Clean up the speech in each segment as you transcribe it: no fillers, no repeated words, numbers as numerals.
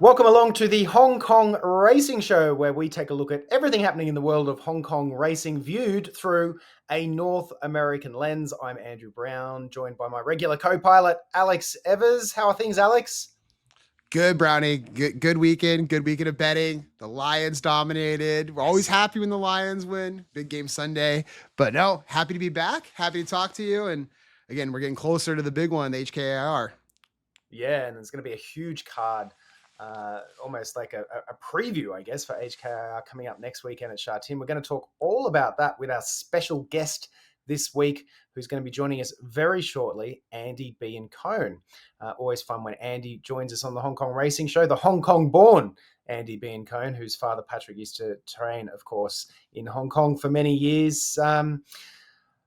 Welcome along to the Hong Kong Racing Show, where we take a look at everything happening in the world of Hong Kong racing viewed through a North American lens. I'm Andrew Brown, joined by my regular co-pilot, Alex Evers. How are things, Alex? Good, Brownie. Good weekend. Good weekend of betting. The Lions dominated. We're always Yes. happy when the Lions win. Big game Sunday. But no, happy to be back. Happy to talk to you. And again, we're getting closer to the big one, the HKIR. Yeah, and there's going to be a huge card, almost like a preview, I guess, for HKIR coming up next weekend at Sha Tin. We're going to talk all about that with our special guest this week, who's going to be joining us very shortly, Andy Biancone. Always fun when Andy joins us on the Hong Kong Racing Show, the Hong Kong-born Andy Biancone, whose father Patrick used to train, of course, in Hong Kong for many years.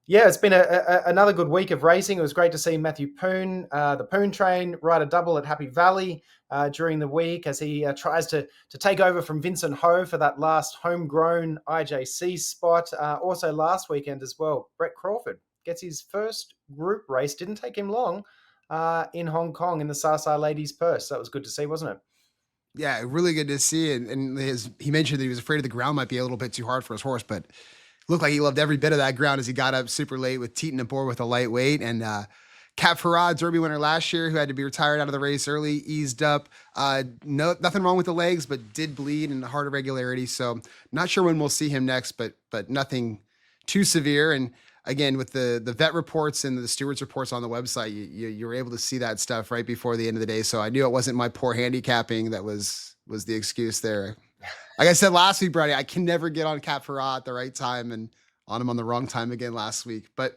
Yeah, it's been another good week of racing. It was great to see Matthew Poon, the Poon train, ride a double at Happy Valley during the week as he tries to take over from Vincent Ho for that last homegrown IJC spot. Also last weekend as well, Brett Crawford gets his first group race. Didn't take him long in Hong Kong in the Sa Ladies Purse. That was good to see, wasn't it? Yeah, really good to see. And he mentioned that he was afraid of the ground might be a little bit too hard for his horse, but looked like he loved every bit of that ground as he got up super late with Teton aboard with a lightweight. And Cap Farad, Derby winner last year, who had to be retired out of the race early, eased up. Nothing wrong with the legs, but did bleed and heart irregularity. So not sure when we'll see him next, but nothing too severe. And again, with the vet reports and the stewards reports on the website, you were able to see that stuff right before the end of the day. So I knew it wasn't my poor handicapping that was the excuse there. Like I said last week, Brady, I can never get on Cap Farad at the right time and on him on the wrong time again last week. But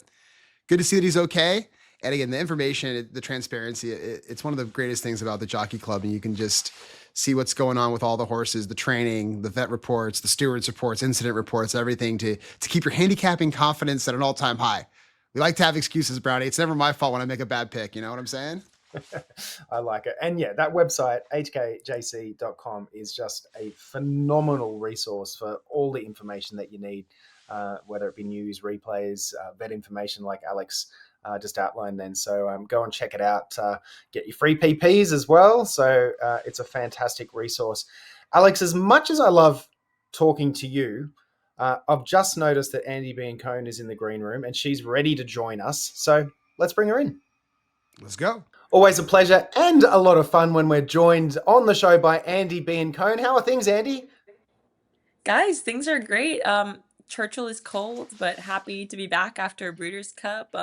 good to see that he's okay. And again, the information, the transparency, it's one of the greatest things about the Jockey Club. And you can just see what's going on with all the horses, the training, the vet reports, the stewards reports, incident reports, everything to keep your handicapping confidence at an all-time high. We like to have excuses, Brownie. It's never my fault when I make a bad pick. You know what I'm saying? I like it. And yeah, that website, hkjc.com, is just a phenomenal resource for all the information that you need, whether it be news, replays, vet information like Alex just outlined then. So go and check it out. Get your free PPs as well. So it's a fantastic resource. Alex, as much as I love talking to you, I've just noticed that Andie Biancone is in the green room and she's ready to join us. So let's bring her in. Let's go. Always a pleasure and a lot of fun when we're joined on the show by Andie Biancone. How are things, Andy? Guys, things are great. Churchill is cold, but happy to be back after Breeders' Cup.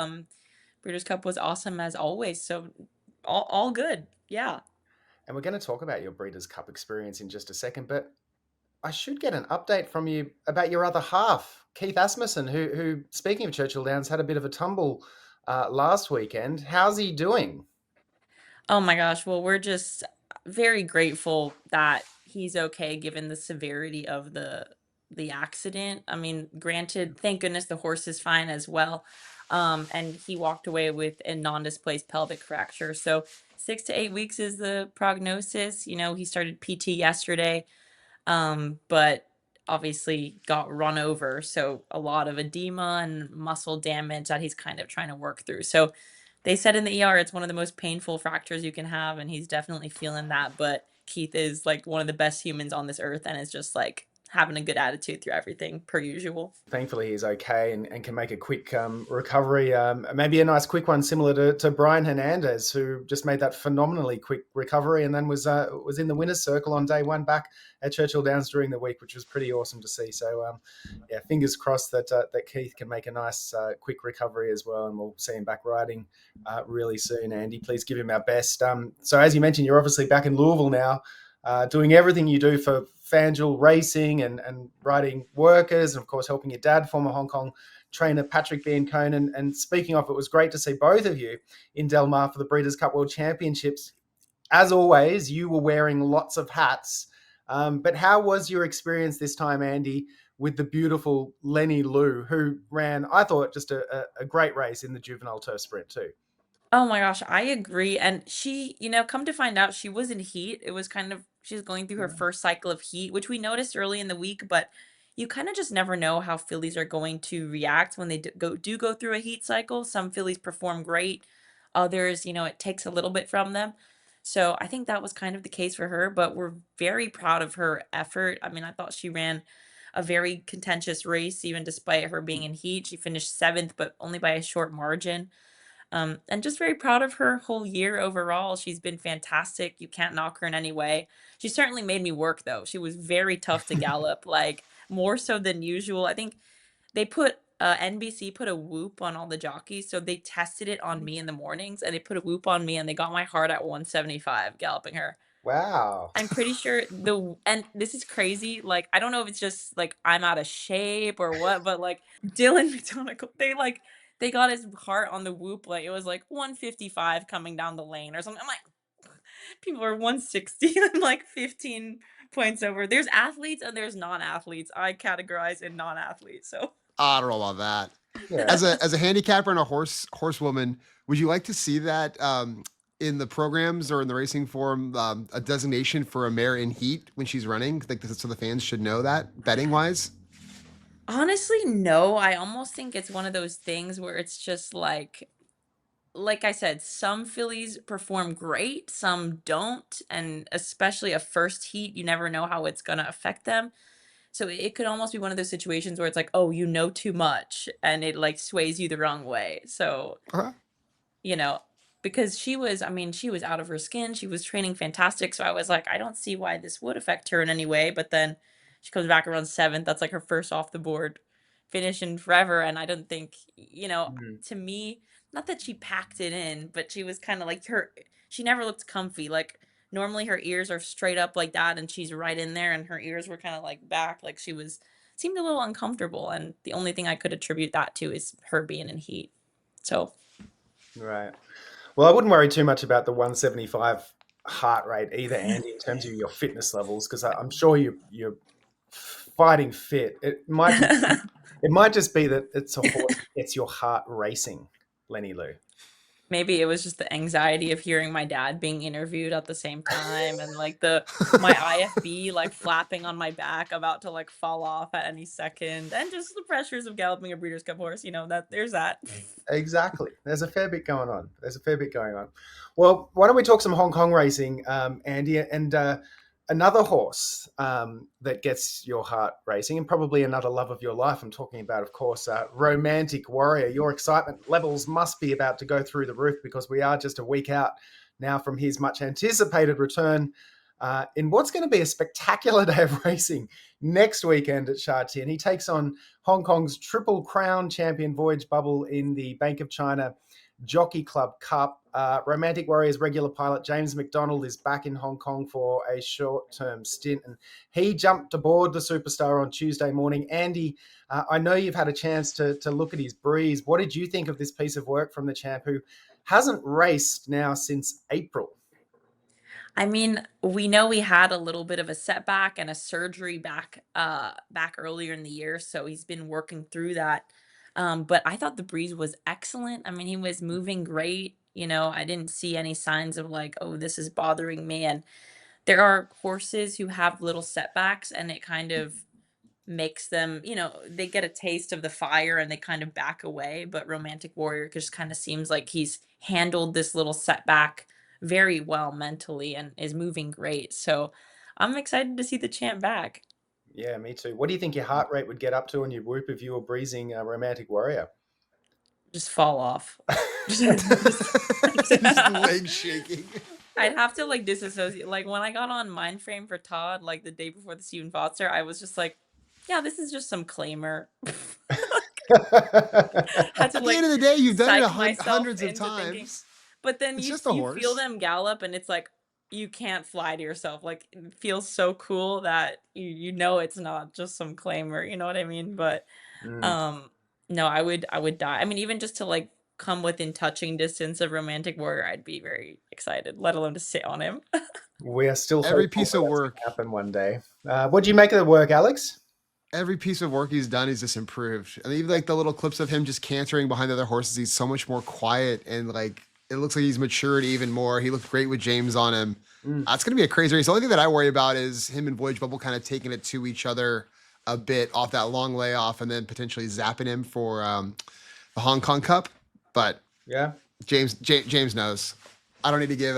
Breeders' Cup was awesome as always, so all good. Yeah. And we're going to talk about your Breeders' Cup experience in just a second, but I should get an update from you about your other half, Keith Asmussen, who speaking of Churchill Downs, had a bit of a tumble last weekend. How's he doing? Oh my gosh. Well, we're just very grateful that he's okay given the severity of the accident. I mean, granted, thank goodness the horse is fine as well. And he walked away with a non-displaced pelvic fracture. So 6 to 8 weeks is the prognosis. You know, he started PT yesterday, but obviously got run over. So a lot of edema and muscle damage that he's kind of trying to work through. So they said in the ER it's one of the most painful fractures you can have, and he's definitely feeling that. But Keith is like one of the best humans on this earth and is just like having a good attitude through everything per usual. Thankfully, he's okay and can make a quick recovery. Maybe a nice quick one, similar to Brian Hernandez, who just made that phenomenally quick recovery and then was in the winner's circle on day one back at Churchill Downs during the week, which was pretty awesome to see. So, yeah, fingers crossed that Keith can make a nice quick recovery as well, and we'll see him back riding really soon. Andy, please give him our best. So, as you mentioned, you're obviously back in Louisville now. Doing everything you do for FanDuel Racing and riding workers, and of course helping your dad, former Hong Kong trainer Patrick Biancone. And speaking of, it was great to see both of you in Del Mar for the Breeders' Cup World Championships. As always, you were wearing lots of hats. But how was your experience this time, Andy, with the beautiful Lennilu, who ran, I thought, just a great race in the Juvenile Turf Sprint too? Oh my gosh, I agree. And she, come to find out she was in heat. It was kind of she's going through her first cycle of heat, which we noticed early in the week, but you kind of just never know how fillies are going to react when they do go through a heat cycle. Some fillies perform great, others, it takes a little bit from them. So I think that was kind of the case for her, but we're very proud of her effort. I mean, I thought she ran a very contentious race, even despite her being in heat. She finished seventh, but only by a short margin. And just very proud of her whole year overall. She's been fantastic. You can't knock her in any way. She certainly made me work though. She was very tough to gallop, like more so than usual. I think they put NBC put a whoop on all the jockeys, so they tested it on me in the mornings, and they put a whoop on me, and they got my heart at 175 galloping her. Wow. I'm pretty sure and this is crazy, like, I don't know if it's just, like, I'm out of shape or what, but, like, Dylan McDonald, they got his heart on the whoop, like, it was, like, 155 coming down the lane or something. I'm like, people are 160. I'm, like, 15 points over. There's athletes and there's non-athletes. I categorize in non-athletes, so I don't know about that. Yeah. As a handicapper and a horsewoman, would you like to see that in the programs or in the racing form a designation for a mare in heat when she's running? Like so the fans should know that betting wise. honestly, no, I almost think it's one of those things where it's just like I said, some fillies perform great, some don't, and especially a first heat, you never know how it's gonna affect them. So it could almost be one of those situations where it's like, "Oh, you know too much," and it, like, sways you the wrong way. So Okay. you know, because I mean, she was out of her skin. She was training fantastic. So I was like, I don't see why this would affect her in any way. But then she comes back around seventh. That's like her first off the board finish in forever. And I don't think, Mm. to me, not that she packed it in, but she was kind of like she never looked comfy. Like normally her ears are straight up like that and she's right in there and her ears were kind of like back. Like seemed a little uncomfortable. And the only thing I could attribute that to is her being in heat. So Right. Well, I wouldn't worry too much about the 175 heart rate either, Andy, in terms of your fitness levels, because I'm sure you're fighting fit. It might just be that it's a horse that gets your heart racing, Lennilu. maybe it was just the anxiety of hearing my dad being interviewed at the same time and like my IFB like flapping on my back about to like fall off at any second and just the pressures of galloping a Breeders' Cup horse, that there's that. Exactly. There's a fair bit going on. There's a fair bit going on. Well, why don't we talk some Hong Kong racing, Andy, and another horse that gets your heart racing and probably another love of your life. I'm talking about, of course, Romantic Warrior. Your excitement levels must be about to go through the roof because we are just a week out now from his much anticipated return in what's going to be a spectacular day of racing next weekend at Sha Tin. He takes on Hong Kong's Triple Crown champion Voyage Bubble in the Bank of China Jockey Club Cup. Romantic Warrior's regular pilot James McDonald is back in Hong Kong for a short-term stint, and he jumped aboard the Superstar on Tuesday morning. Andy, I know you've had a chance to look at his breeze. What did you think of this piece of work from the champ who hasn't raced now since April? I mean, we know we had a little bit of a setback and a surgery back earlier in the year, so he's been working through that. But I thought the breeze was excellent. I mean, he was moving great. I didn't see any signs of like, oh, this is bothering me. And there are horses who have little setbacks and it kind of makes them, they get a taste of the fire and they kind of back away. But Romantic Warrior just kind of seems like he's handled this little setback very well mentally and is moving great. So I'm excited to see the champ back. Yeah, me too. What do you think your heart rate would get up to on your whoop if you were breezing Romantic Warrior? Just fall off. Just leg shaking. I'd have to like disassociate. Like when I got on Mindframe for Todd, like the day before the Stephen Foster, I was just like, yeah, this is just some claimer. Had to At the like end of the day, you've done it psych myself hundreds of into thinking. times. But then It's you just a you feel horse. them gallop and it's like you can't fly to yourself. Like it feels so cool that you know it's not just some claimer, you know what I mean? But Mm. um no, I would die. I mean even just to like come within touching distance of Romantic Warrior, I'd be very excited, let alone to sit on him. We are still Every hopeful piece that of that's going work to happen one day. What do you make of the work, Alex? every piece of work he's done, he's just improved. And even like the little clips of him just cantering behind the other horses, he's so much more quiet and like it looks like he's matured even more. He looked great with James on him. Mm. It's gonna be a crazy race. The only thing that I worry about is him and Voyage Bubble kind of taking it to each other a bit off that long layoff and then potentially zapping him for the Hong Kong Cup. But Yeah. James knows. I don't need to give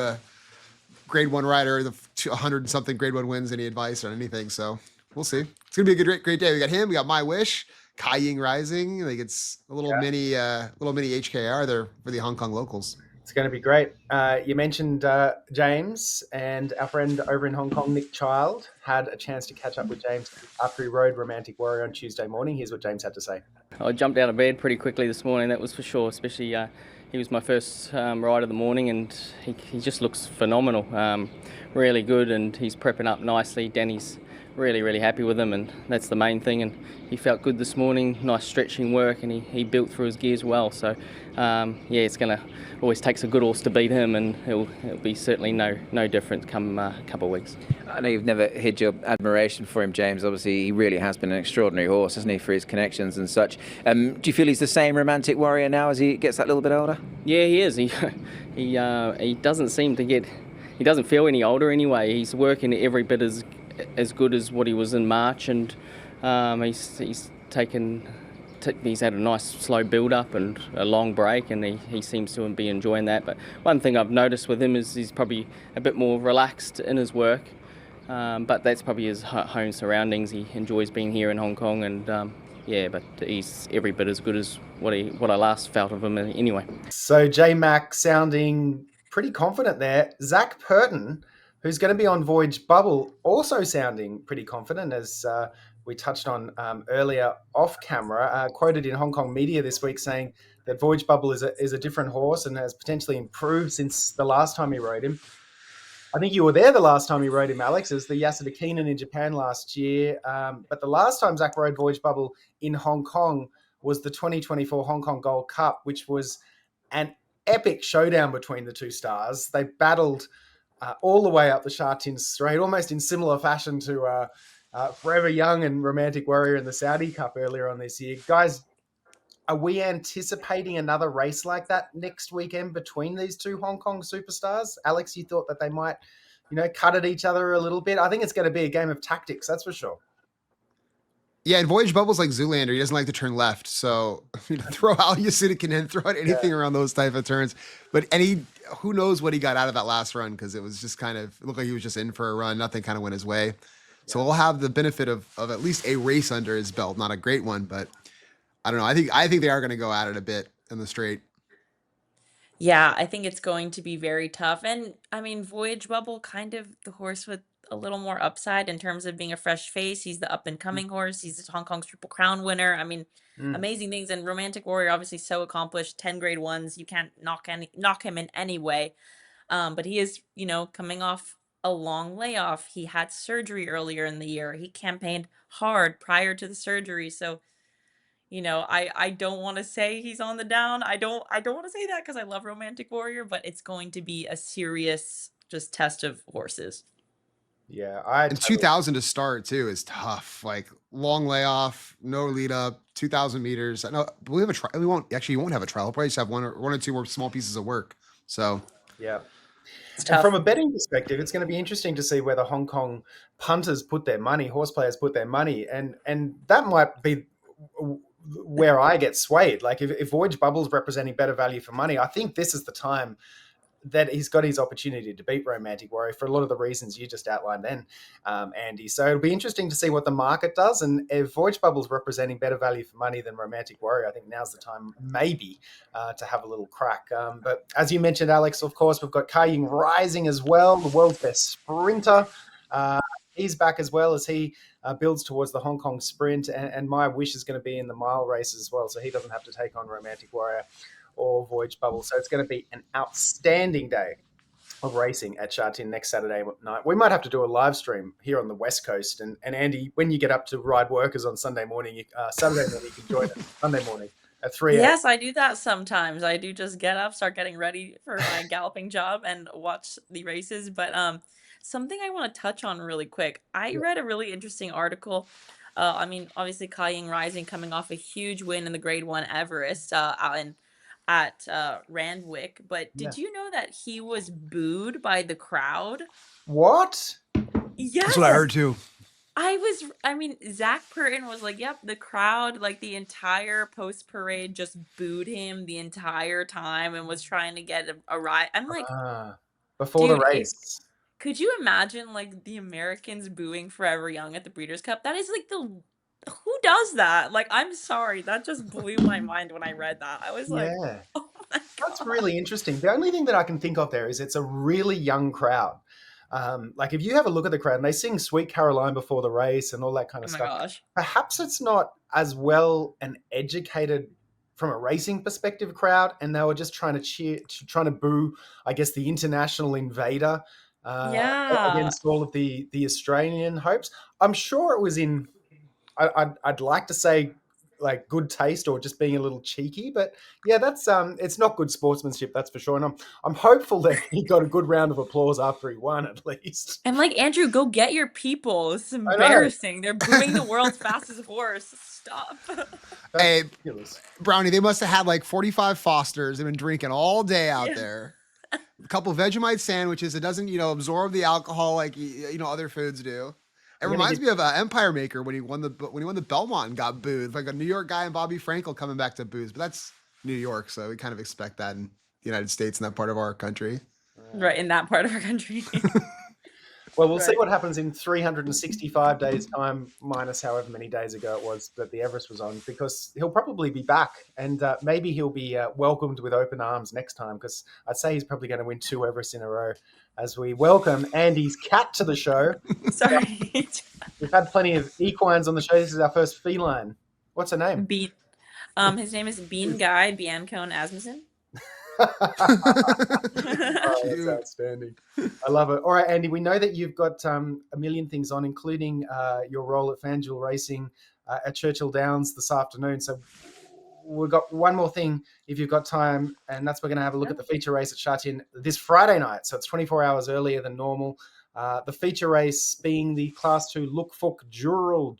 grade one rider, the 100 something grade one wins. Any advice or anything? So we'll see. It's gonna be a great day. We got him. We got My Wish, YING Rising. Like it's a little mini HKIR there for the Hong Kong locals. It's going to be great. You mentioned James, and our friend over in Hong Kong, Nick Child, had a chance to catch up with James after he rode Romantic Warrior on Tuesday morning. Here's what James had to say. I jumped out of bed pretty quickly this morning, that was for sure, especially he was my first ride of the morning, and he just looks phenomenal, really good, and he's prepping up nicely. Danny's really happy with him, and that's the main thing, and he felt good this morning, nice stretching work, and he built through his gears well, so it's going to always takes a good horse to beat him, and it'll be certainly no different come a couple of weeks. I know you've never hid your admiration for him, James. Obviously, he really has been an extraordinary horse, hasn't he, for his connections and such. Do you feel he's the same Romantic Warrior now as he gets that little bit older? Yeah, he is. He doesn't seem to get... He doesn't feel any older anyway. He's working every bit as good as what he was in March, and he's had a nice slow build-up and a long break, and he seems to be enjoying that. But one thing I've noticed with him is he's probably a bit more relaxed in his work, but that's probably his home surroundings. He enjoys being here in Hong Kong, and but he's every bit as good as what I last felt of him anyway. So J-Mac sounding pretty confident there. Zach Purton, who's going to be on Voyage Bubble, also sounding pretty confident, as we touched on earlier off camera, quoted in Hong Kong media this week saying that Voyage Bubble is a different horse and has potentially improved since the last time he rode him. I think you were there the last time he rode him, Alex. It was the Yasuda Keenan in Japan last year. But the last time Zach rode Voyage Bubble in Hong Kong was the 2024 Hong Kong Gold Cup, which was an epic showdown between the two stars. They battled all the way up the Sha Tin straight, almost in similar fashion to Forever Young and Romantic Warrior in the Saudi Cup earlier on this year. Guys, are we anticipating another race like that next weekend between these two Hong Kong superstars? Alex, you thought that they might, cut at each other a little bit? I think it's going to be a game of tactics, that's for sure. Yeah, and Voyage Bubble's like Zoolander. He doesn't like to turn left. So throw out Yasuda and throw out anything around those type of turns. But who knows what he got out of that last run, because it was just it looked like he was just in for a run. Nothing kind of went his way. So we'll have the benefit of at least a race under his belt. Not a great one, but I don't know. I think they are going to go at it a bit in the straight. Yeah, I think it's going to be very tough. And I mean, Voyage Bubble, kind of the horse with a little more upside in terms of being a fresh face. He's the up and coming horse. He's the Hong Kong's Triple Crown winner. I mean, amazing things. And Romantic Warrior, obviously so accomplished, 10 grade ones. You can't knock him in any way. But he is, coming off a long layoff. He had surgery earlier in the year. He campaigned hard prior to the surgery. So, I don't want to say he's on the down. I don't want to say that because I love Romantic Warrior, but it's going to be a serious just test of horses. Yeah, and 2,000 to start too is tough. Like long layoff, no lead up, 2,000 meters. I know we have a trial. You won't have a trial. We'll probably just have one or two more small pieces of work. So yeah. And from a betting perspective, it's going to be interesting to see where the Hong Kong punters put their money, horse players put their money, and that might be where I get swayed. Like if Voyage Bubble's representing better value for money, I think this is the time that he's got his opportunity to beat Romantic Warrior for a lot of the reasons you just outlined then, Andy. So it'll be interesting to see what the market does. And if Voyage Bubble's representing better value for money than Romantic Warrior, I think now's the time maybe to have a little crack. But as you mentioned, Alex, of course, we've got YING Rising as well, the world's best sprinter. He's back as well as he builds towards the Hong Kong Sprint. And My Wish is going to be in the mile race as well, so he doesn't have to take on Romantic Warrior or Voyage Bubble. So it's going to be an outstanding day of racing at Sha Tin next Saturday night. We might have to do a live stream here on the West Coast. And Andy, when you get up to ride workers on Saturday morning, you can join us Sunday morning at 3 a.m. Yes, I do that sometimes. I do just get up, start getting ready for my galloping job and watch the races. But something I want to touch on really quick. I read a really interesting article. Obviously, YING Rising coming off a huge win in the Grade 1 Everest at Randwick. But did you know that he was booed by the crowd? What? Yes. That's what I heard too. Zach Purton was like, yep, the crowd, like the entire post parade just booed him the entire time and was trying to get a ride. I'm like, before the race. Could you imagine like the Americans booing Forever Young at the Breeders' Cup? That is like who does that? Like, I'm sorry, that just blew my mind when I read that. I was like, Yeah. oh my That's god. really interesting. The only thing that I can think of there is it's a really young crowd. Like if you have a look at the crowd and they sing Sweet Caroline before the race and all that kind Oh of my stuff, gosh. perhaps it's not as well an educated from a racing perspective crowd, and they were just trying to trying to boo, I guess, the international invader Yeah. against all of the Australian hopes. I'm sure it was in I'd like to say like good taste or just being a little cheeky, but yeah, that's it's not good sportsmanship, that's for sure. And I'm hopeful that he got a good round of applause after he won at least. I'm like, Andrew, go get your people. This is I know. embarrassing. They're booing the world's fastest horse. Stop. That's Hey, ridiculous. Brownie, they must have had like 45 Fosters. They've been drinking all day out Yeah. there. A couple Vegemite sandwiches. It doesn't, absorb the alcohol like other foods do. It I'm gonna reminds get- me of Empire Maker when he won the Belmont and got booed. Like a New York guy and Bobby Frankel coming back to booze, but that's New York, so we kind of expect that in the United States in that part of our country. Right, in that part of our country. Well, we'll see Right. what happens in 365 days' time, minus however many days ago it was that the Everest was on, because he'll probably be back, and maybe he'll be welcomed with open arms next time, because I'd say he's probably going to win 2 Everests in a row as we welcome Andy's cat to the show. Sorry. We've had plenty of equines on the show. This is our first feline. What's her name? Bean. His name is Bean Guy Biancone Asmussen. Oh, that's Cute. outstanding. I love it. All right, Andy, we know that you've got a million things on, including your role at FanDuel Racing at Churchill Downs this afternoon. So we've got one more thing if you've got time, and that's we're going to have a look at the feature race at Sha Tin this Friday night. So it's 24 hours earlier than normal. The feature race being the Class 2 Lookfook Jewelry.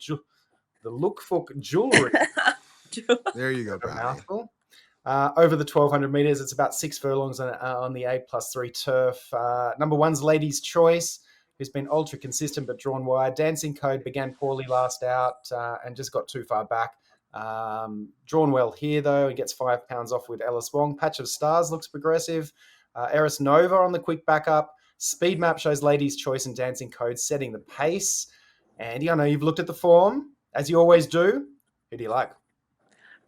There you go, A Brownie. mouthful. Over the 1,200 meters, it's about 6 furlongs on the A+3 turf. Number one's Ladies' Choice, who's been ultra consistent but drawn wide. Dancing Code began poorly last out and just got too far back. Drawn well here, though. He gets £5 off with Ellis Wong. Patch of Stars looks progressive. Eris Nova on the quick backup. Speed Map shows Ladies' Choice and Dancing Code setting the pace. Andy, I know you've looked at the form, as you always do. Who do you like?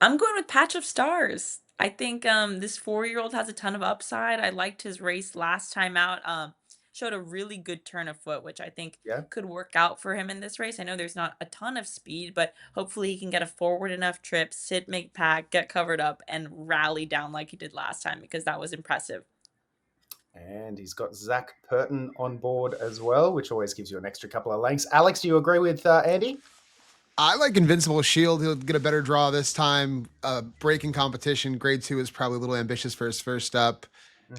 I'm going with Patch of Stars. I think this 4-year-old has a ton of upside. I liked his race last time out. Showed a really good turn of foot, which I think Yeah. could work out for him in this race. I know there's not a ton of speed, but hopefully he can get a forward enough trip, sit, make pack, get covered up, and rally down like he did last time, because that was impressive. And he's got Zach Purton on board as well, which always gives you an extra couple of lengths. Alex, do you agree with Andy? I like Invincible Shield. He'll get a better draw this time. Breaking competition. Grade 2 is probably a little ambitious for his first up.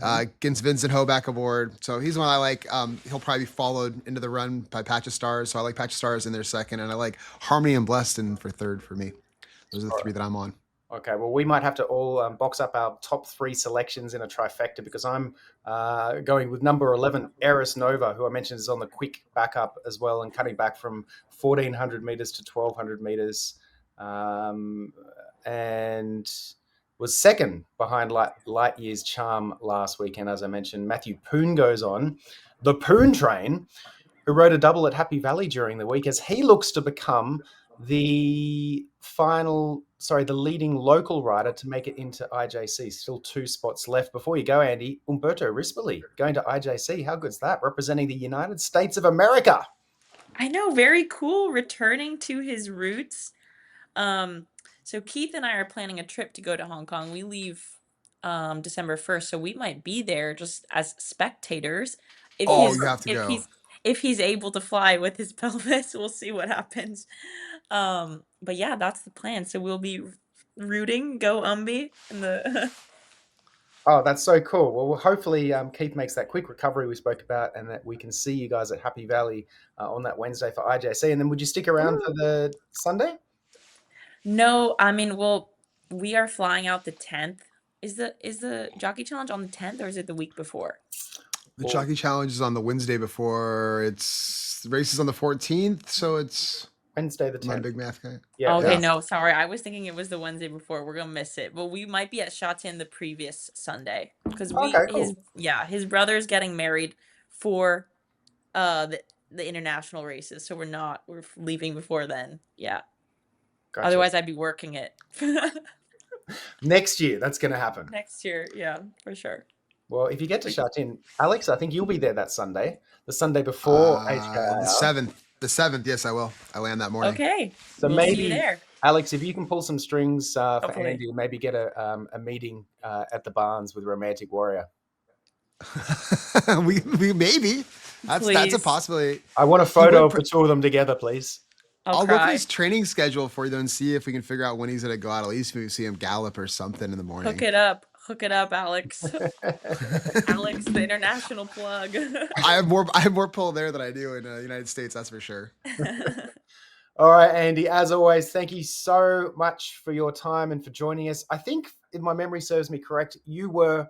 Against Vincent Ho back aboard. So he's one I like. He'll probably be followed into the run by Patch of Stars. So I like Patch of Stars in there second. And I like Harmony and Blessed in for third for me. Those are the 3 that I'm on. Okay, well, we might have to all box up our top 3 selections in a trifecta, because I'm going with number 11, Eris Nova, who I mentioned is on the quick backup as well and cutting back from 1,400 meters to 1,200 meters, and was second behind Light Years Charm last weekend, as I mentioned. Matthew Poon goes on. The Poon Train, who rode a double at Happy Valley during the week, as he looks to become the leading local rider to make it into IJC. Still 2 spots left. Before you go, Andy, Umberto Rispoli going to IJC. How good's that? Representing the United States of America. I know, very cool, returning to his roots. So Keith and I are planning a trip to go to Hong Kong. We leave December 1st, so we might be there just as spectators. You have to go. If he's able to fly with his pelvis, we'll see what happens. But yeah, that's the plan. So we'll be rooting, go Umbi in the Oh, that's so cool. Well, hopefully Keith makes that quick recovery we spoke about, and that we can see you guys at Happy Valley on that Wednesday for IJC. And then would you stick around for the Sunday? No, I mean, we are flying out the 10th. Is the jockey challenge on the 10th, or is it the week before? The Jockey Challenge is on the Wednesday before. The race is on the 14th, so it's Wednesday the 10th. I'm not a big math guy. Yeah. Okay, Yeah. no, sorry. I was thinking it was the Wednesday before. We're gonna miss it. But we might be at Sha Tin the previous Sunday, because Okay, cool. his brother's getting married for the international races, so we're leaving before then. Yeah. Gotcha. Otherwise, I'd be working it. Next year, that's going to happen. Next year, yeah, for sure. Well, if you get to Sha Tin, Alex, I think you'll be there that Sunday, the Sunday before HKIR. The 7th, yes, I will. I land that morning. Okay, So we'll maybe, see you there. Alex, if you can pull some strings for Hopefully. Andy, maybe get a meeting at the Barns with Romantic Warrior. we maybe. That's a Please. possibility. I want a photo of the two of them together, please. I'll look at his training schedule for you and see if we can figure out when he's gonna go out. At least we see him gallop or something in the morning. Hook it up, Alex. Alex, the international plug. I have more pull there than I do in the United States. That's for sure. All right, Andy, as always, thank you so much for your time and for joining us. I think, if my memory serves me correct, you were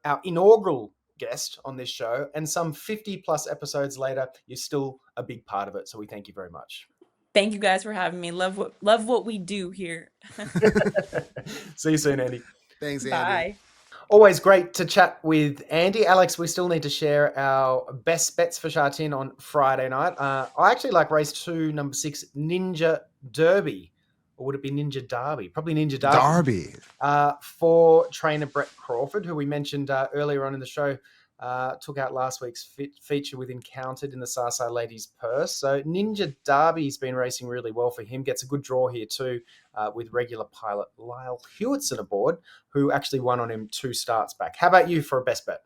our inaugural guest on this show, and some 50 plus episodes later, you're still a big part of it. So we thank you very much. Thank you guys for having me. Love what we do here. See you soon, Andy. Thanks, Andy. Bye. Always great to chat with Andy. Alex, we still need to share our best bets for Sha Tin on Friday night. I actually like race 2, number 6, Ninja Derby. Or would it be Ninja Derby? Probably Ninja Derby. For trainer Brett Crawford, who we mentioned earlier on in the show, took out last week's feature with Encountered in the Sarsai Ladies Purse. So Ninja Derby's been racing really well for him. Gets a good draw here too, with regular pilot Lyle Hewitson aboard, who actually won on him 2 starts back. How about you for a best bet?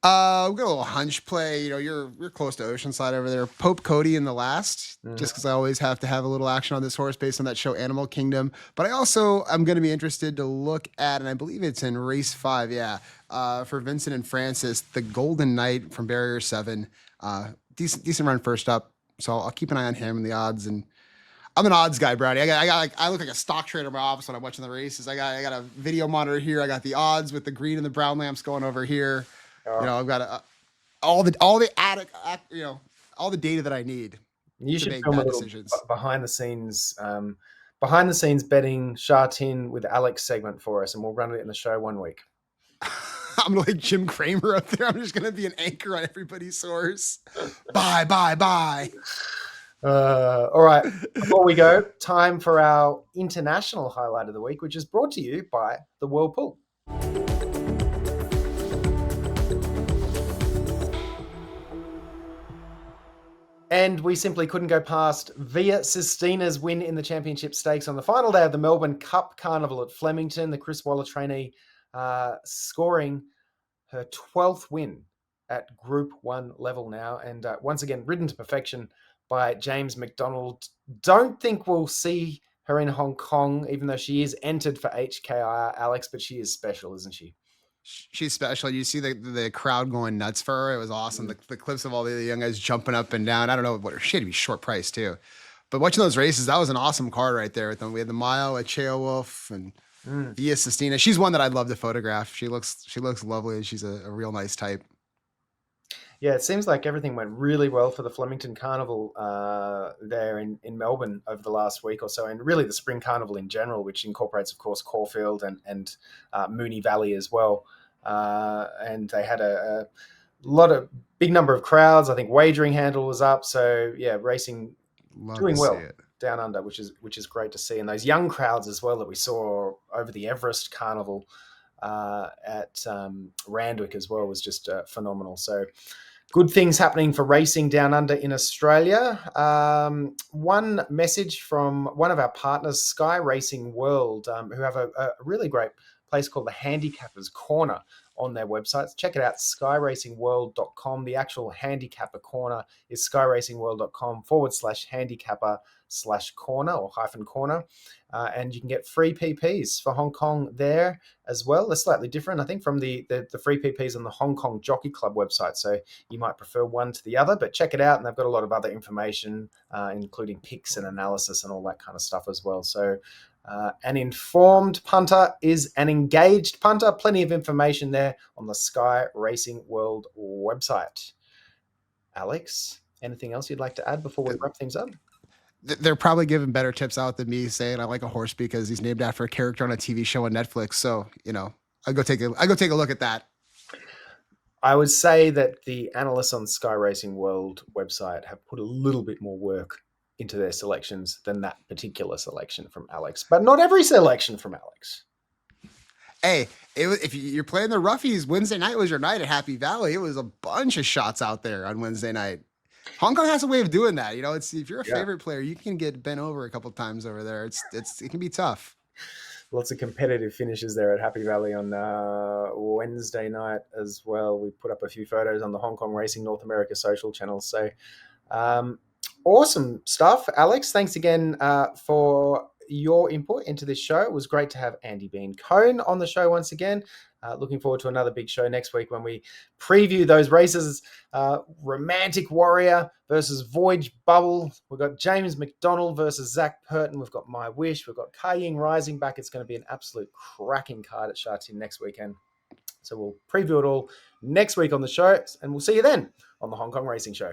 We've got a little hunch play. You know, you're close to Oceanside over there. Pope Cody in the last, just because I always have to have a little action on this horse based on that show Animal Kingdom. But I'm going to be interested to look at, and I believe it's in race 5, for Vincent and Francis, the Golden Knight from Barrier 7. Decent run first up, so I'll keep an eye on him and the odds. And I'm an odds guy, Brownie. I look like a stock trader in my office when I'm watching the races. I got a video monitor here. I got the odds with the green and the brown lamps going over here. You know, I've got all the data that I need. You should make film a bad little decisions. behind the scenes betting Sha Tin with Alex segment for us, and we'll run it in the show one week. I'm like Jim Cramer up there. I'm just gonna be an anchor on everybody's horse. Bye. All right. Before we go, time for our international highlight of the week, which is brought to you by the Whirlpool. And we simply couldn't go past Via Sistina's win in the Championship Stakes on the final day of the Melbourne Cup Carnival at Flemington. The Chris Waller trainee scoring her 12th win at Group 1 level now. And once again, ridden to perfection by James McDonald. Don't think we'll see her in Hong Kong, even though she is entered for HKIR, Alex, but she is special, isn't she? She's special. You see the crowd going nuts for her. It was awesome. The clips of all the young guys jumping up and down. I don't know what she had to be short price too. But watching those races, that was an awesome card right there. We had the mile at Cheo Wolf and Via Sistina. She's one that I'd love to photograph. She looks lovely. She's a real nice type. Yeah, it seems like everything went really well for the Flemington Carnival there in Melbourne over the last week or so, and really the Spring Carnival in general, which incorporates, of course, Caulfield and Moonee Valley as well. And they had a big number of crowds. I think wagering handle was up. So, yeah, racing doing well down under, which is great to see. And those young crowds as well that we saw over the Everest Carnival at Randwick as well was just phenomenal. So good things happening for racing down under in Australia. One message from one of our partners, Sky Racing World, who have a really great place called the Handicappers Corner on their website. Check it out, skyracingworld.com. The actual handicapper corner is skyracingworld.com/handicapper/corner or -corner. And you can get free PPs for Hong Kong there as well. They're slightly different, I think, from the free PPs on the Hong Kong Jockey Club website. So you might prefer one to the other, but check it out. And they've got a lot of other information, including picks and analysis and all that kind of stuff as well. So an informed punter is an engaged punter. Plenty of information there on the Sky Racing World website. Alex, anything else you'd like to add before we wrap things up? They're probably giving better tips out than me saying I like a horse because he's named after a character on a TV show on Netflix. So, I'll go take a look at that. I would say that the analysts on Sky Racing World website have put a little bit more work into their selections than that particular selection from Alex, but not every selection from Alex. Hey, if you're playing the roughies, Wednesday night was your night at Happy Valley. It was a bunch of shots out there on Wednesday night. Hong Kong has a way of doing that. You know, it's if you're a favorite player, you can get bent over a couple times over there. It can be tough. Lots of competitive finishes there at Happy Valley on Wednesday night as well. We put up a few photos on the Hong Kong Racing North America social channels. So awesome stuff, Alex. Thanks again for your input into this show. It was great to have Andy Biancone on the show once again. Looking forward to another big show next week when we preview those races. Romantic Warrior versus Voyage Bubble. We've got James McDonald versus Zach Purton. We've got My Wish. We've got YING Rising back. It's going to be an absolute cracking card at Sha Tin next weekend. So we'll preview it all next week on the show, and we'll see you then on the Hong Kong Racing Show.